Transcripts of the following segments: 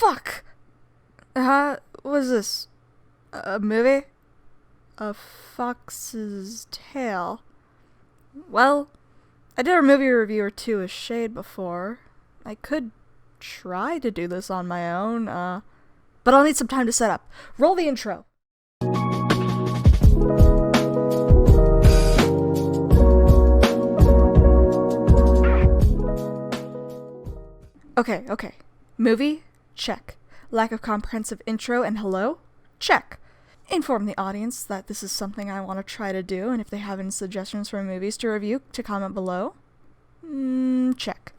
Fuck! What is this? A movie? A Fox's Tale. Well, I did a movie review or two with Shade before. I could try to do this on my own, but I'll need some time to set up. Roll the intro. Okay. Movie? Check. Lack of comprehensive intro and hello? Check. Inform the audience that this is something I want to try to do, and if they have any suggestions for movies to review, to comment below. Check.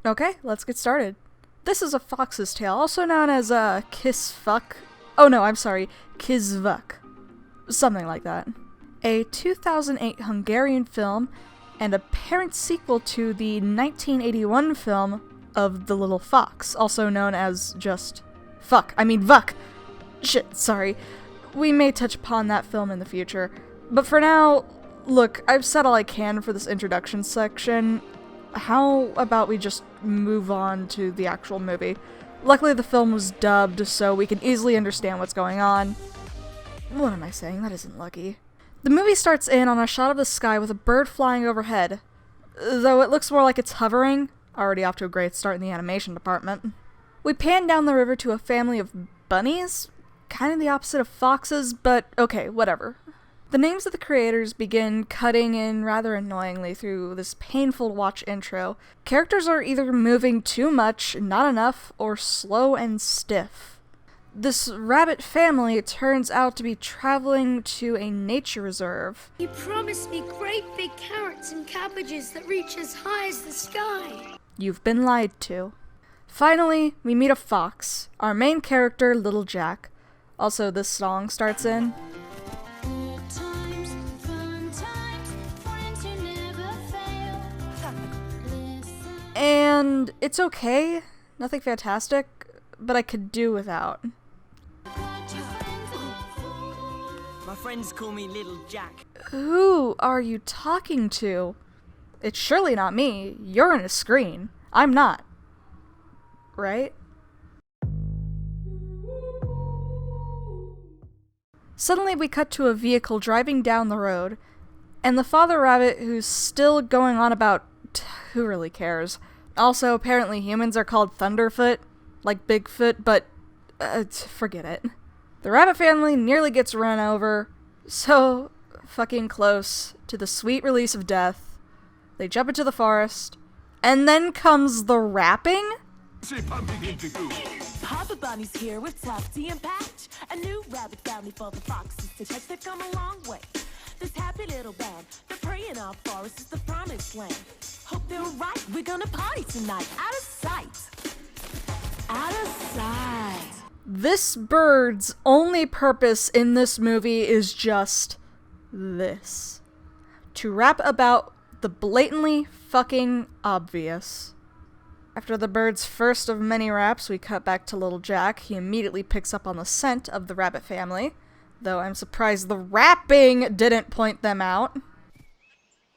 Okay, let's get started. This is A Fox's Tale, also known as Kiss Fuck. Oh no, I'm sorry, Kizvuk. Something like that. A 2008 Hungarian film and apparent sequel to the 1981 film of The Little Fox, also known as just Vuk. Shit, sorry. We may touch upon that film in the future. But for now, look, I've said all I can for this introduction section. How about we just move on to the actual movie? Luckily the film was dubbed, so we can easily understand what's going on. What am I saying? That isn't lucky. The movie starts in on a shot of the sky with a bird flying overhead. Though it looks more like it's hovering. Already off to a great start in the animation department. We pan down the river to a family of bunnies? Kind of the opposite of foxes, but okay, whatever. The names of the creators begin cutting in rather annoyingly through this painful to watch intro. Characters are either moving too much, not enough, or slow and stiff. This rabbit family turns out to be traveling to a nature reserve. You promised me great big carrots and cabbages that reach as high as the sky. You've been lied to. Finally, we meet a fox, our main character, Little Jack. Also, this song starts in. And it's okay, nothing fantastic, but I could do without. My friends call me Little Jack. Who are you talking to? It's surely not me. You're on a screen. I'm not. Right? Suddenly we cut to a vehicle driving down the road, and the father rabbit who's still going on about who really cares. Also, apparently humans are called Thunderfoot, like Bigfoot, but forget it. The rabbit family nearly gets run over, so fucking close to the sweet release of death. They jump into the forest, and then comes the rapping? Papa Bunny's here with Tufty and Patch, a new rabbit family for the foxes to touch. They've come a long way. This happy little band, they're praying our forest is the promised land. Hope they're right, we're gonna party tonight. Out of sight. Out of sight. This bird's only purpose in this movie is just this. To rap about the blatantly fucking obvious. After the bird's first of many raps, we cut back to Little Jack. He immediately picks up on the scent of the rabbit family, though I'm surprised the rapping didn't point them out.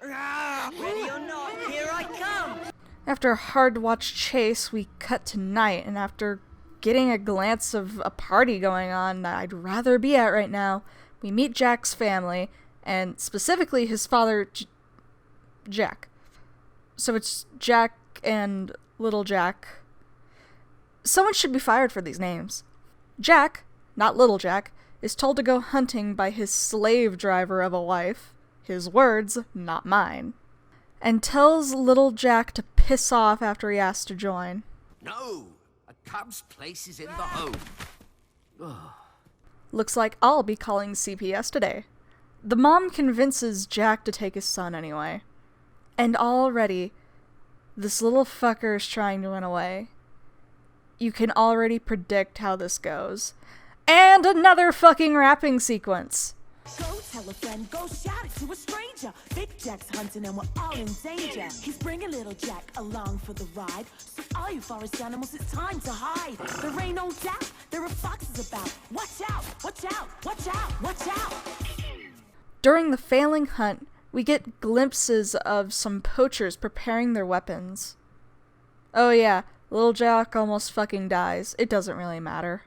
Ready or not, here I come! After a hard-watched chase, we cut to night, and after getting a glance of a party going on that I'd rather be at right now, we meet Jack's family, and specifically his father, Jack. So it's Jack and Little Jack. Someone should be fired for these names. Jack, not Little Jack, is told to go hunting by his slave driver of a wife, his words, not mine, and tells Little Jack to piss off after he asks to join. No, a cub's place is in the home. Looks like I'll be calling CPS today. The mom convinces Jack to take his son anyway. And already, this little fucker is trying to run away. You can already predict how this goes. And another fucking rapping sequence. Go tell a friend, go shout it to a stranger. Big Jack's hunting and we're all in danger. He's bringing Little Jack along for the ride. So all you forest animals, it's time to hide. There ain't no doubt, there are foxes about. Watch out, watch out, watch out, watch out. During the failing hunt, we get glimpses of some poachers preparing their weapons. Oh yeah, Little Jack almost fucking dies. It doesn't really matter.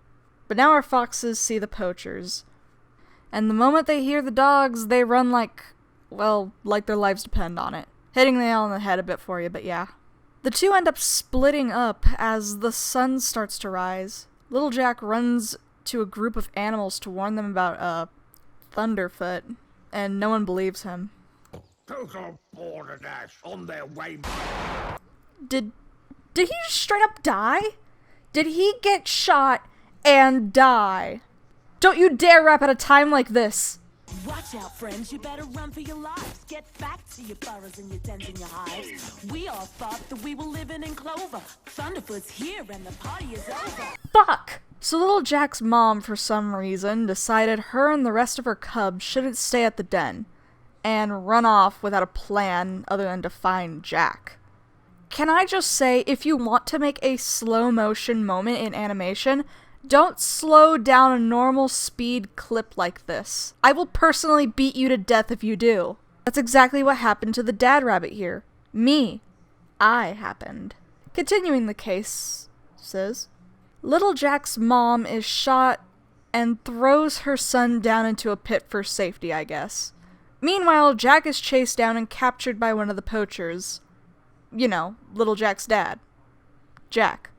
But now our foxes see the poachers. And the moment they hear the dogs, they run like their lives depend on it. Hitting the nail on the head a bit for you, but yeah. The two end up splitting up as the sun starts to rise. Little Jack runs to a group of animals to warn them about Thunderfoot, and no one believes him. On their way. Did he just straight up die? Did he get shot and die? Don't you dare rap at a time like this! Watch out, friends, you better run for your lives. Get back to your burrows and your dens and your hives. We all thought that we were living in clover. Thunderfoot's here and the party is over. Fuck! So Little Jack's mom, for some reason, decided her and the rest of her cubs shouldn't stay at the den, and run off without a plan other than to find Jack. Can I just say, if you want to make a slow motion moment in animation, don't slow down a normal speed clip like this. I will personally beat you to death if you do. That's exactly what happened to the dad rabbit here. Me. I happened. Continuing the case, says, Little Jack's mom is shot and throws her son down into a pit for safety, I guess. Meanwhile, Jack is chased down and captured by one of the poachers. You know, Little Jack's dad. Jack.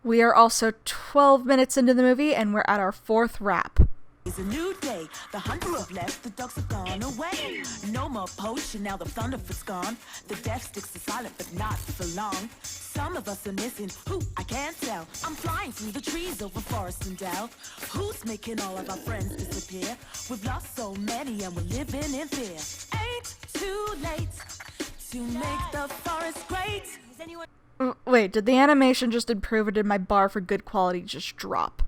We are also 12 minutes into the movie, and we're at our fourth wrap. It's a new day. The hunters have left, the dogs have gone away. No more poaching, now the Thunderfoot's gone. The death sticks are silent, but not for long. Some of us are missing, who I can't tell. I'm flying through the trees over forest and dell. Who's making all of our friends disappear? We've lost so many and we're living in fear. Ain't too late to make the forest great. Is anyone... Wait, did the animation just improve or did my bar for good quality just drop?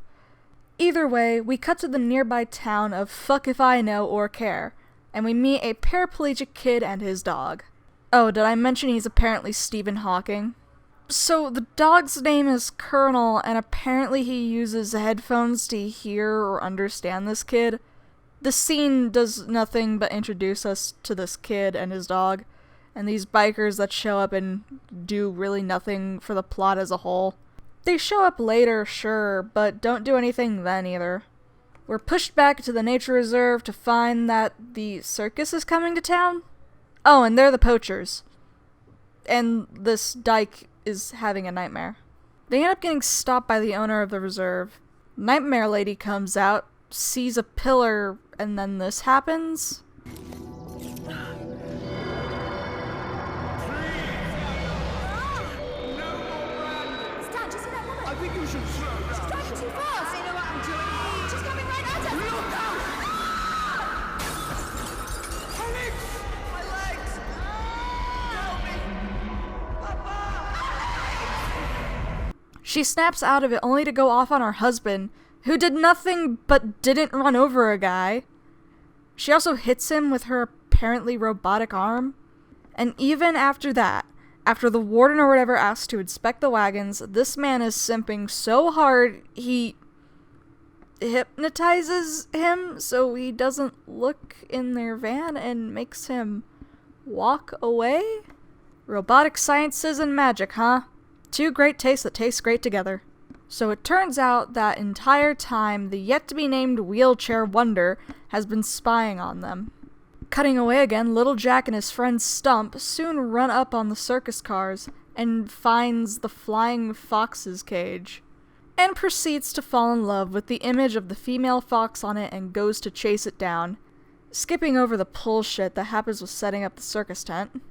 Either way, we cut to the nearby town of Fuck If I Know or Care, and we meet a paraplegic kid and his dog. Oh, did I mention he's apparently Stephen Hawking? So, the dog's name is Colonel, and apparently he uses headphones to hear or understand this kid. The scene does nothing but introduce us to this kid and his dog, and these bikers that show up and do really nothing for the plot as a whole. They show up later, sure, but don't do anything then either. We're pushed back to the nature reserve to find that the circus is coming to town. Oh, and they're the poachers. And this dyke is having a nightmare. They end up getting stopped by the owner of the reserve. Nightmare Lady comes out, sees a pillar, and then this happens. I think you should slow down. She's driving too fast. I know what I'm doing. She's coming right at us. Look out! Alex! My legs! Help me! Papa! She snaps out of it only to go off on her husband, who did nothing but didn't run over a guy. She also hits him with her apparently robotic arm. And even after that, after the warden or whatever asks to inspect the wagons, this man is simping so hard he hypnotizes him so he doesn't look in their van and makes him walk away? Robotic sciences and magic, huh? Two great tastes that taste great together. So it turns out that entire time the yet-to-be-named wheelchair wonder has been spying on them. Cutting away again, Little Jack and his friend Stump soon run up on the circus cars and finds the flying fox's cage, and proceeds to fall in love with the image of the female fox on it and goes to chase it down, skipping over the bullshit that happens with setting up the circus tent.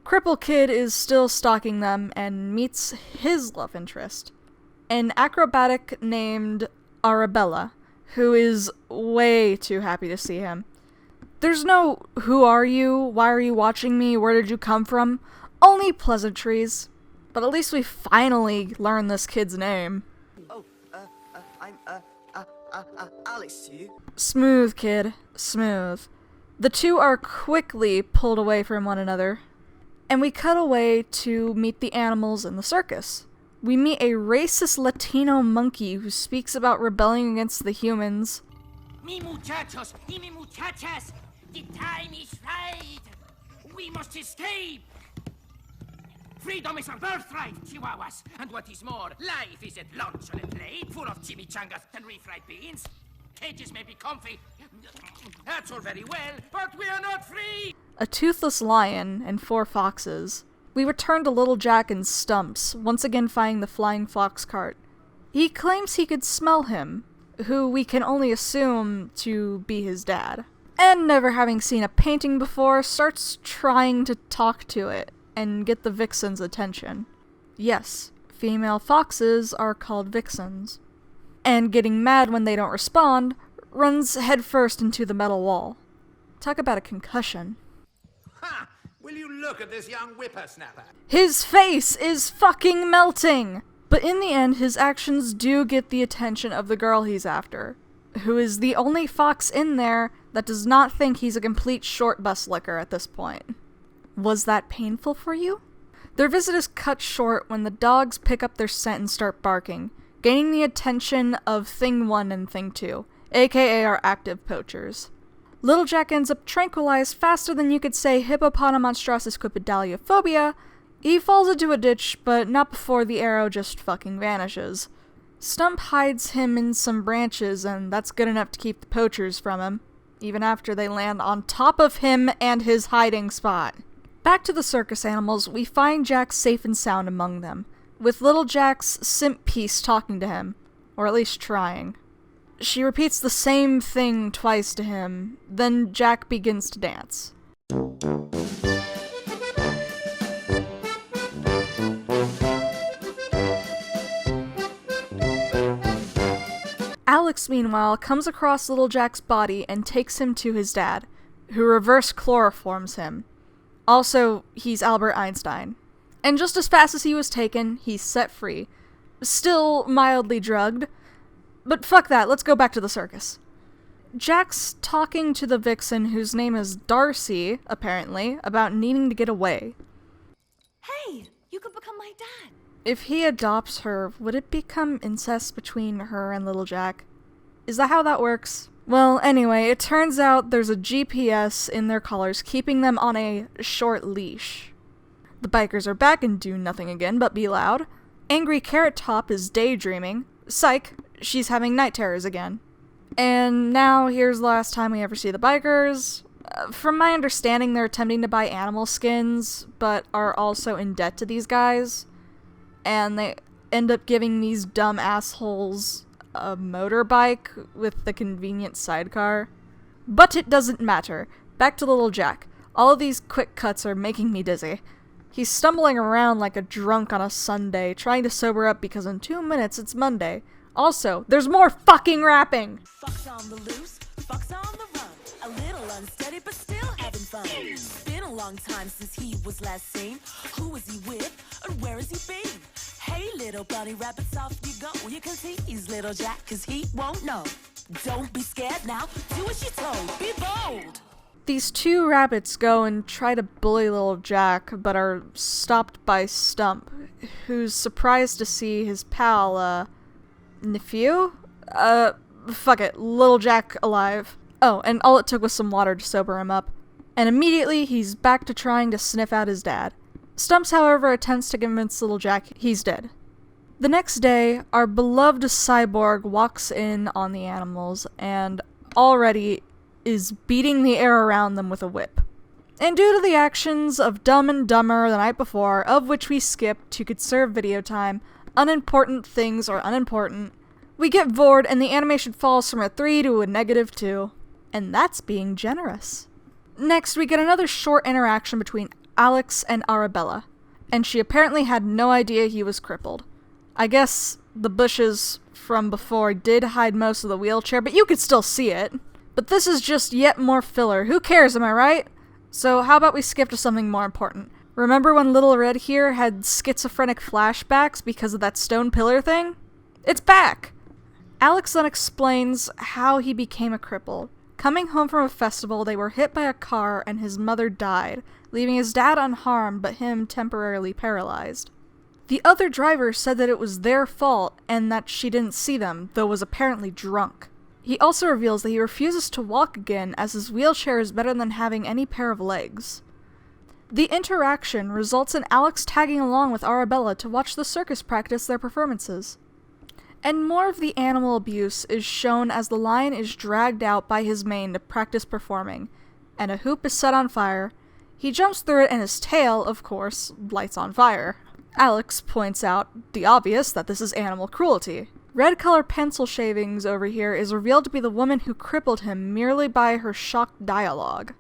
Cripple Kid is still stalking them and meets his love interest, an acrobatic named Arabella, who is way too happy to see him. There's no, who are you, why are you watching me, where did you come from? Only pleasantries. But at least we finally learn this kid's name. Oh, I'm, Alex to you. Smooth, kid. Smooth. The two are quickly pulled away from one another. And we cut away to meet the animals in the circus. We meet a racist Latino monkey who speaks about rebelling against the humans. Mi muchachos y mi muchachas, the time is right. We must escape. Freedom is our birthright, Chihuahuas. And what is more, life is at lunch on a plate full of chimichangas and refried beans. Cages may be comfy. That's all very well, but we are not free! A toothless lion and 4 foxes. We return to Little Jack and Stumps, once again finding the flying fox cart. He claims he could smell him, who we can only assume to be his dad. And never having seen a painting before, starts trying to talk to it and get the vixen's attention. Yes, female foxes are called vixens. And getting mad when they don't respond, runs headfirst into the metal wall. Talk about a concussion. Ha! Will you look at this young whippersnapper? His face is fucking melting! But in the end, his actions do get the attention of the girl he's after, who is the only fox in there that does not think he's a complete short bus licker at this point. Was that painful for you? Their visit is cut short when the dogs pick up their scent and start barking, gaining the attention of Thing 1 and Thing 2, aka our active poachers. Little Jack ends up tranquilized faster than you could say hippopotamonstrossus quipedaliophobia. He falls into a ditch, but not before the arrow just fucking vanishes. Stump hides him in some branches, and that's good enough to keep the poachers from him, even after they land on top of him and his hiding spot. Back to the circus animals, we find Jack safe and sound among them, with Little Jack's simp piece talking to him, or at least trying. She repeats the same thing twice to him, then Jack begins to dance. Alex, meanwhile, comes across Little Jack's body and takes him to his dad, who reverse chloroforms him. Also, he's Albert Einstein. And just as fast as he was taken, he's set free. Still mildly drugged. But fuck that, let's go back to the circus. Jack's talking to the vixen, whose name is Darcy, apparently, about needing to get away. Hey, you could become my dad. If he adopts her, would it become incest between her and Little Jack? Is that how that works? Well, anyway, it turns out there's a GPS in their collars keeping them on a short leash. The bikers are back and do nothing again but be loud. Angry Carrot Top is daydreaming. Psych, she's having night terrors again. And now here's the last time we ever see the bikers. From my understanding, they're attempting to buy animal skins, but are also in debt to these guys. And they end up giving these dumb assholes a motorbike with the convenient sidecar. But it doesn't matter. Back to Little Jack. All of these quick cuts are making me dizzy. He's stumbling around like a drunk on a Sunday, trying to sober up because in 2 minutes it's Monday. Also, there's more fucking rapping! Fucks on the loose, fucks on the run. A little unsteady, but still having fun. It's been a long time since he was last seen. Who is he with, and where has he been? Hey, little bunny rabbit, off you go. You can tease Little Jack, cause he won't know. Don't be scared now, do as you're told, be bold. These 2 rabbits go and try to bully Little Jack, but are stopped by Stump, who's surprised to see his pal, nephew? Fuck it, Little Jack alive. Oh, and all it took was some water to sober him up. And immediately, he's back to trying to sniff out his dad. Stumps, however, attempts to convince Little Jack he's dead. The next day, our beloved cyborg walks in on the animals, and already is beating the air around them with a whip. And due to the actions of Dumb and Dumber the night before, of which we skipped to conserve video time, unimportant things are unimportant, we get bored and the animation falls from a 3 to a -2. And that's being generous. Next, we get another short interaction between Alex and Arabella, and she apparently had no idea he was crippled. I guess the bushes from before did hide most of the wheelchair, but you could still see it. But this is just yet more filler. Who cares, am I right? So how about we skip to something more important? Remember when Little Red here had schizophrenic flashbacks because of that stone pillar thing? It's back! Alex then explains how he became a cripple. Coming home from a festival, they were hit by a car and his mother died, leaving his dad unharmed but him temporarily paralyzed. The other driver said that it was their fault and that she didn't see them, though was apparently drunk. He also reveals that he refuses to walk again as his wheelchair is better than having any pair of legs. The interaction results in Alex tagging along with Arabella to watch the circus practice their performances. And more of the animal abuse is shown as the lion is dragged out by his mane to practice performing, and a hoop is set on fire. He jumps through it and his tail, of course, lights on fire. Alex points out the obvious, that this is animal cruelty. Red color pencil shavings over here is revealed to be the woman who crippled him merely by her shocked dialogue.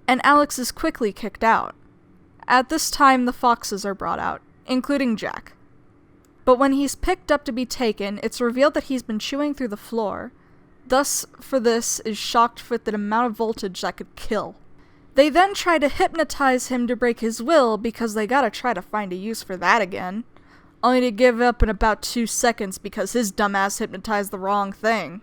And Alex is quickly kicked out. At this time, the foxes are brought out, including Jack. But when he's picked up to be taken, it's revealed that he's been chewing through the floor. Thus, for this, is shocked with the amount of voltage that could kill. They then try to hypnotize him to break his will because they gotta try to find a use for that again. Only to give up in about 2 seconds because his dumbass hypnotized the wrong thing.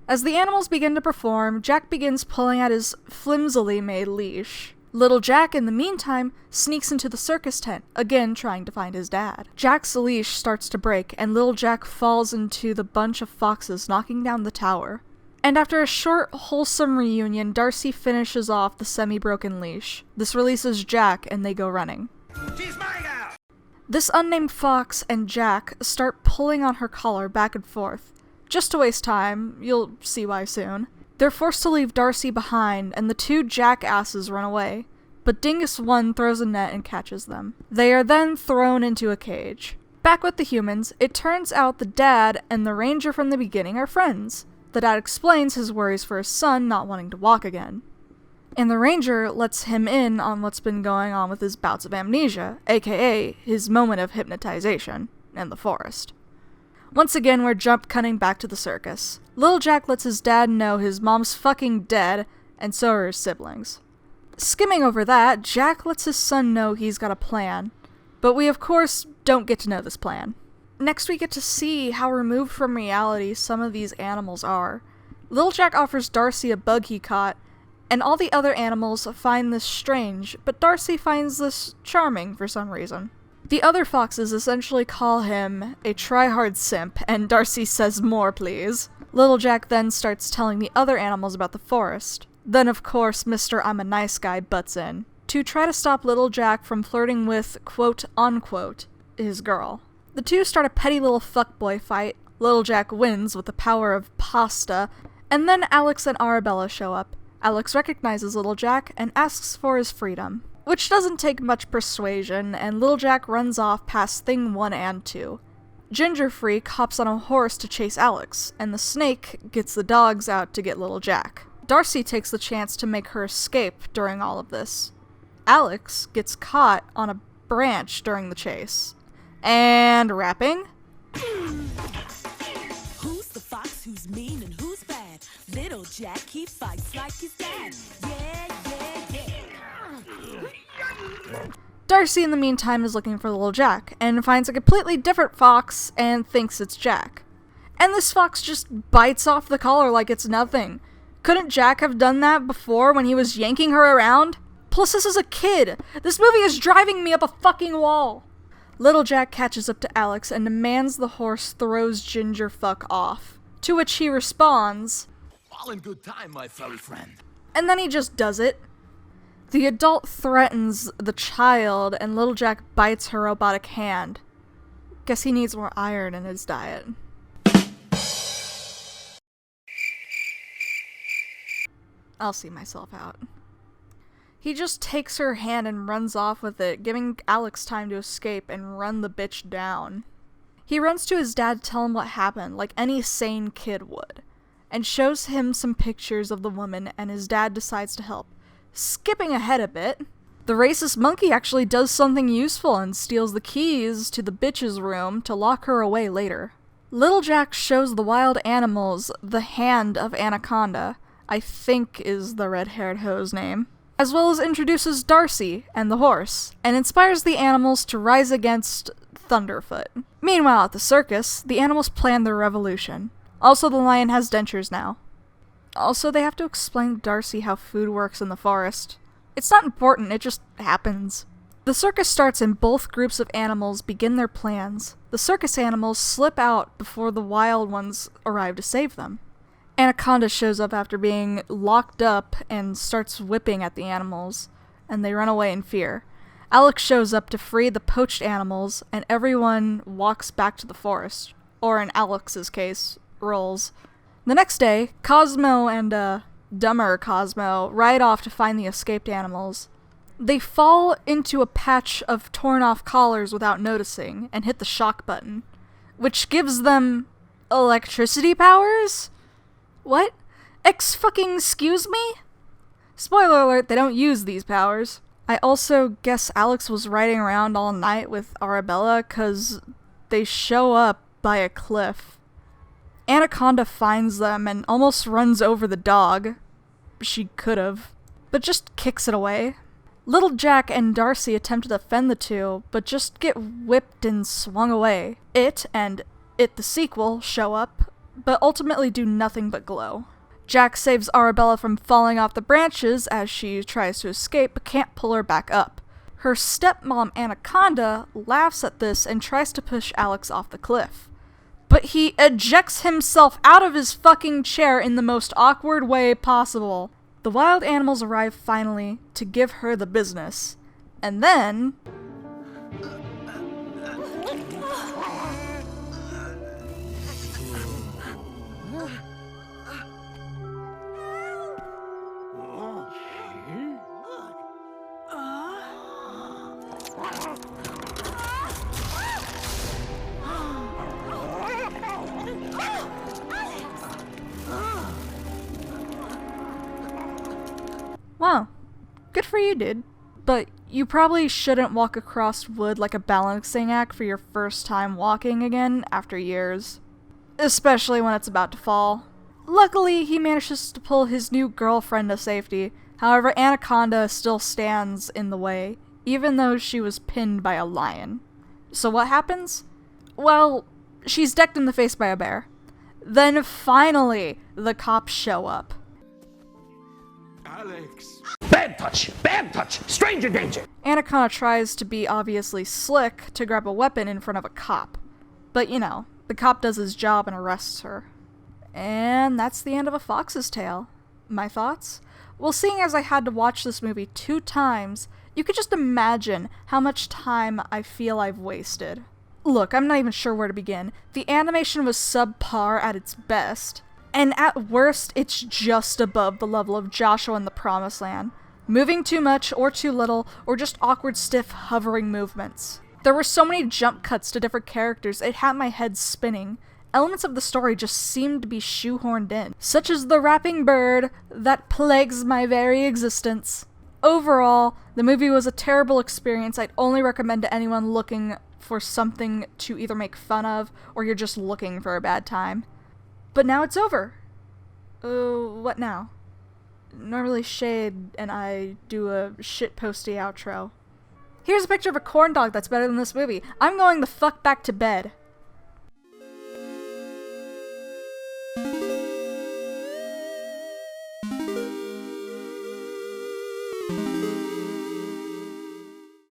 As the animals begin to perform, Jack begins pulling at his flimsily made leash. Little Jack, in the meantime, sneaks into the circus tent, again trying to find his dad. Jack's leash starts to break, and Little Jack falls into the bunch of foxes, knocking down the tower. And after a short, wholesome reunion, Darcy finishes off the semi-broken leash. This releases Jack, and they go running. She's my girl! This unnamed fox and Jack start pulling on her collar back and forth. Just to waste time, you'll see why soon. They're forced to leave Darcy behind, and the 2 jackasses run away, but Dingus 1 throws a net and catches them. They are then thrown into a cage. Back with the humans, it turns out the dad and the ranger from the beginning are friends. The dad explains his worries for his son not wanting to walk again. And the ranger lets him in on what's been going on with his bouts of amnesia, aka his moment of hypnotization, in the forest. Once again, we're jump cutting back to the circus. Little Jack lets his dad know his mom's fucking dead, and so are his siblings. Skimming over that, Jack lets his son know he's got a plan, but we of course don't get to know this plan. Next we get to see how removed from reality some of these animals are. Little Jack offers Darcy a bug he caught, and all the other animals find this strange, but Darcy finds this charming for some reason. The other foxes essentially call him a try-hard simp, and Darcy says, "More, please." Little Jack then starts telling the other animals about the forest. Then, of course, Mr. I'm a Nice Guy butts in, to try to stop Little Jack from flirting with, quote-unquote, his girl. The two start a petty little fuckboy fight. Little Jack wins with the power of pasta, and then Alex and Arabella show up. Alex recognizes Little Jack and asks for his freedom, which doesn't take much persuasion, and Little Jack runs off past Thing 1 and 2. Ginger Freak hops on a horse to chase Alex, and the snake gets the dogs out to get Little Jack. Darcy takes the chance to make her escape during all of this. Alex gets caught on a branch during the chase. And wrapping? Who's the fox, who's mean, and who's bad? Little Jack, he fights like his dad. Yeah, yeah, yeah. Darcy, in the meantime, is looking for Little Jack, and finds a completely different fox, and thinks it's Jack. And this fox just bites off the collar like it's nothing. Couldn't Jack have done that before when he was yanking her around? Plus, this is a kid! This movie is driving me up a fucking wall! Little Jack catches up to Alex and demands the horse throws Ginger fuck off. To which he responds, "All in good time, my furry friend." and then he just does it. The adult threatens the child, and Little Jack bites her robotic hand. Guess he needs more iron in his diet. I'll see myself out. He just takes her hand and runs off with it, giving Alex time to escape and run the bitch down. He runs to his dad to tell him what happened, like any sane kid would, and shows him some pictures of the woman, and his dad decides to help. Skipping ahead a bit, the racist monkey actually does something useful and steals the keys to the bitch's room to lock her away later. Little Jack shows the wild animals the hand of Anaconda, I think is the red-haired hoe's name, as well as introduces Darcy and the horse, and inspires the animals to rise against Thunderfoot. Meanwhile, at the circus, the animals plan their revolution. Also, the lion has dentures now. Also, they have to explain to Darcy how food works in the forest. It's not important, it just happens. The circus starts and both groups of animals begin their plans. The circus animals slip out before the wild ones arrive to save them. Anaconda shows up after being locked up and starts whipping at the animals, and they run away in fear. Alex shows up to free the poached animals, and everyone walks back to the forest. Or in Alex's case, rolls. The next day, Cosmo and, dumber Cosmo ride off to find the escaped animals. They fall into a patch of torn off collars without noticing, and hit the shock button, which gives them electricity powers? What? Excuse me? Spoiler alert, they don't use these powers. I also guess Alex was riding around all night with Arabella cause they show up by a cliff. Anaconda finds them and almost runs over the dog. She could've, but just kicks it away. Little Jack and Darcy attempt to defend the two, but just get whipped and swung away. It and It the sequel show up, but ultimately do nothing but glow. Jack saves Arabella from falling off the branches as she tries to escape, but can't pull her back up. Her stepmom Anaconda laughs at this and tries to push Alex off the cliff. But he ejects himself out of his fucking chair in the most awkward way possible. The wild animals arrive finally to give her the business. And then... Wow, good for you, dude. But you probably shouldn't walk across wood like a balancing act for your first time walking again after years. Especially when it's about to fall. Luckily, he manages to pull his new girlfriend to safety. However, Anaconda still stands in the way, even though she was pinned by a lion. So what happens? Well, she's decked in the face by a bear. Then finally, the cops show up. Alex. Bad touch! Bad touch! Stranger danger! Anaconda tries to be obviously slick to grab a weapon in front of a cop. But you know, the cop does his job and arrests her. And that's the end of A Fox's Tale. My thoughts? Well, seeing as I had to watch this movie 2 times, you could just imagine how much time I feel I've wasted. Look, I'm not even sure where to begin. The animation was subpar at its best. And at worst, it's just above the level of Joshua and the Promised Land. Moving too much or too little, or just awkward, stiff, hovering movements. There were so many jump cuts to different characters, it had my head spinning. Elements of the story just seemed to be shoehorned in, such as the rapping bird that plagues my very existence. Overall, the movie was a terrible experience I'd only recommend to anyone looking for something to either make fun of, or you're just looking for a bad time. But now it's over. What now? Normally Shade and I do a shitposty outro. Here's a picture of a corn dog that's better than this movie. I'm going the fuck back to bed.